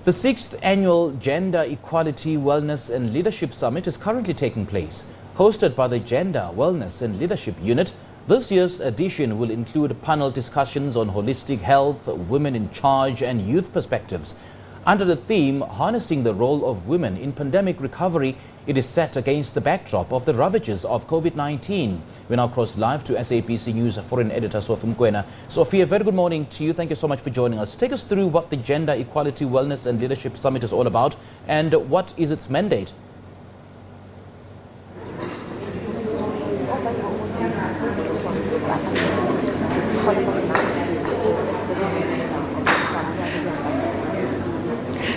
The 6th Annual Gender Equality, Wellness and Leadership Summit is currently taking place. Hosted by the Gender, Wellness and Leadership Unit, this year's edition will include panel discussions on holistic health, women in charge and youth perspectives. Under the theme, Harnessing the Role of Women in Pandemic Recovery, it is set against the backdrop of the ravages of COVID-19. We now cross live to SABC News Foreign Editor Sophie Mokoena. Sophie, a very good morning to you. Thank you so much for joining us. Take us through what the Gender Equality, Wellness and Leadership Summit is all about and what is its mandate.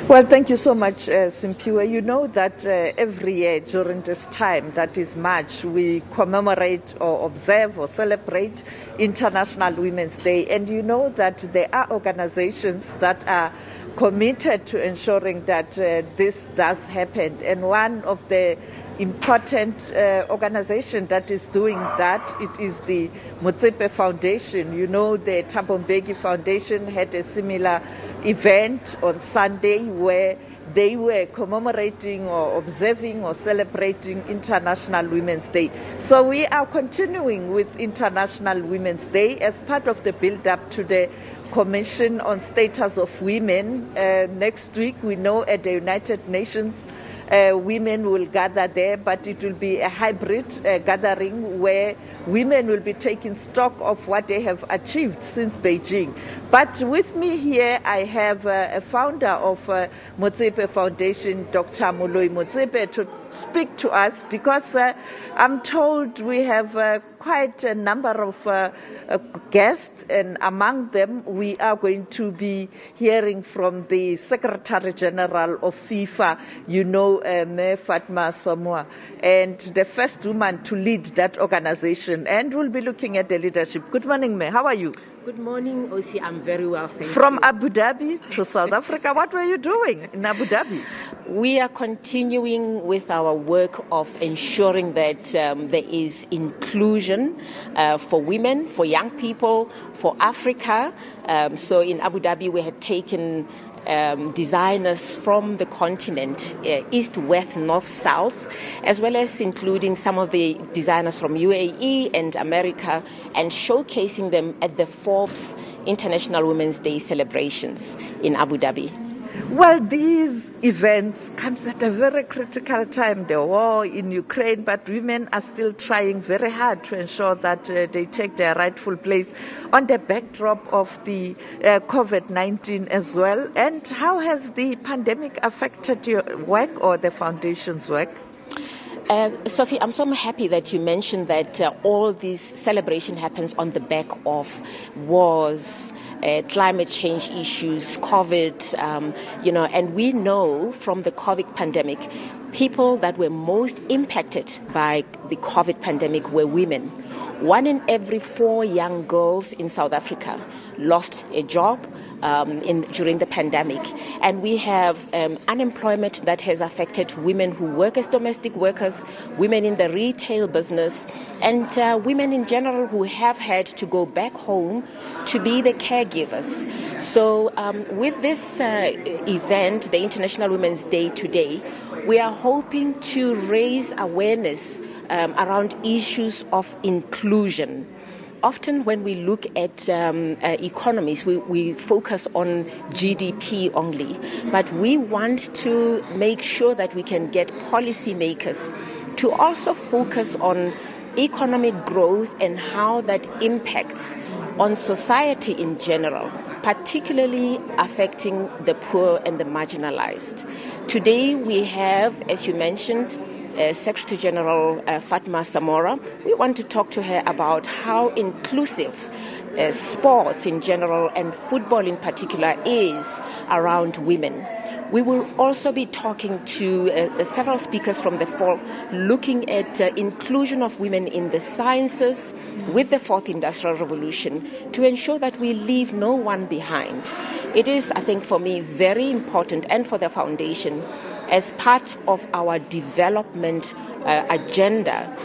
Well, thank you so much, Simpiwe. You know that every year during this time, that is March, we commemorate or observe or celebrate International Women's Day. And you know that there are organizations that are committed to ensuring that this does happen. And one of the important organization that is doing that, it is the Motsepe Foundation. You know, the Thabo Mbeki Foundation had a similar event on Sunday where they were commemorating or observing or celebrating International Women's Day. So we are continuing with International Women's Day as part of the build-up to the Commission on Status of Women. Next week, we know at the United Nations, women will gather there, but it will be a hybrid gathering where women will be taking stock of what they have achieved since Beijing. But with me here, I have a founder of Motsepe Foundation, Dr. Moloi-Motsepe, to speak to us because I'm told we have quite a number of guests, and among them we are going to be hearing from the Secretary General of FIFA, you know, Me Fatma Samoa, and the first woman to lead that organization, and we'll be looking at the leadership. Good morning, Me. How are you? Good morning, Osi. I'm very well, thank you. From Abu Dhabi to South Africa, what were you doing in Abu Dhabi? We are continuing with our work of ensuring that there is inclusion for women, for young people, for Africa. So in Abu Dhabi, we had taken designers from the continent, east, west, north, south, as well as including some of the designers from UAE and America, and showcasing them at the Forbes International Women's Day celebrations in Abu Dhabi. Well, these events comes at a very critical time, the war in Ukraine, but women are still trying very hard to ensure that they take their rightful place on the backdrop of the COVID-19 as well. And how has the pandemic affected your work or the foundation's work? Sophie, I'm so happy that you mentioned that all this celebration happens on the back of wars, climate change issues, COVID, and we know from the COVID pandemic, people that were most impacted by the COVID pandemic were women. 1 in every 4 young girls in South Africa lost a job during the pandemic. And we have unemployment that has affected women who work as domestic workers, women in the retail business, and women in general who have had to go back home to be the caregivers. So with this event, the International Women's Day today, we are hoping to raise awareness around issues of inclusion. Often when we look at economies, we focus on GDP only, but we want to make sure that we can get policymakers to also focus on economic growth and how that impacts on society in general, particularly affecting the poor and the marginalized. Today we have, as you mentioned, Secretary General Fatma Samora. We want to talk to her about how inclusive sports in general and football in particular is around women. We will also be talking to several speakers from the fall, looking at inclusion of women in the sciences with the 4th Industrial Revolution to ensure that we leave no one behind. It is, I think, for me, very important, and for the foundation, as part of our development agenda,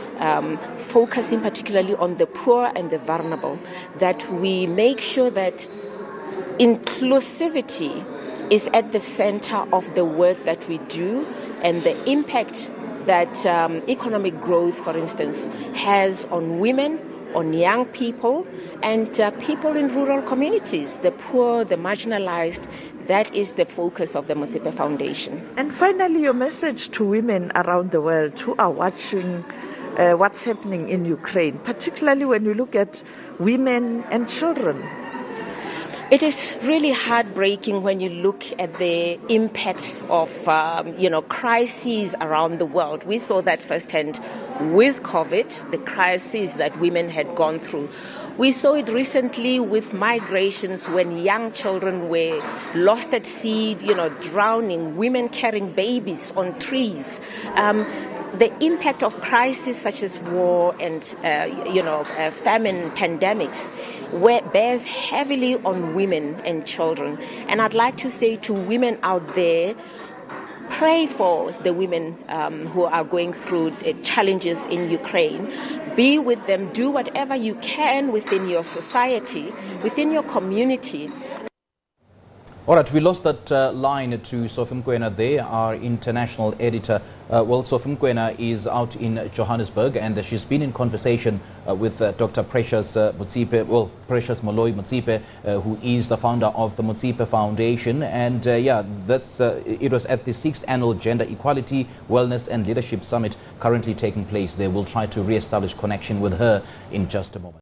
focusing particularly on the poor and the vulnerable, that we make sure that inclusivity is at the center of the work that we do, and the impact that economic growth, for instance, has on women, on young people, and people in rural communities, the poor, the marginalized. That is the focus of the Motsepe Foundation. And finally, your message to women around the world who are watching what's happening in Ukraine, particularly when you look at women and children. It is really heartbreaking when you look at the impact of, crises around the world. We saw that firsthand with COVID, the crises that women had gone through. We saw it recently with migrations when young children were lost at sea, drowning, women carrying babies on trees. The impact of crises such as war and, famine, pandemics, bears heavily on women and children. And I'd like to say to women out there, pray for the women who are going through challenges in Ukraine. Be with them. Do whatever you can within your society, within your community. All right, we lost that line to Sophie Mokoena there, our international editor. Sophie Mokoena is out in Johannesburg, and she's been in conversation with Dr. Precious Precious Moloi-Motsepe, who is the founder of the Motsepe Foundation. And it was at the 6th Annual Gender Equality, Wellness and Leadership Summit currently taking place. They will try to re-establish connection with her in just a moment.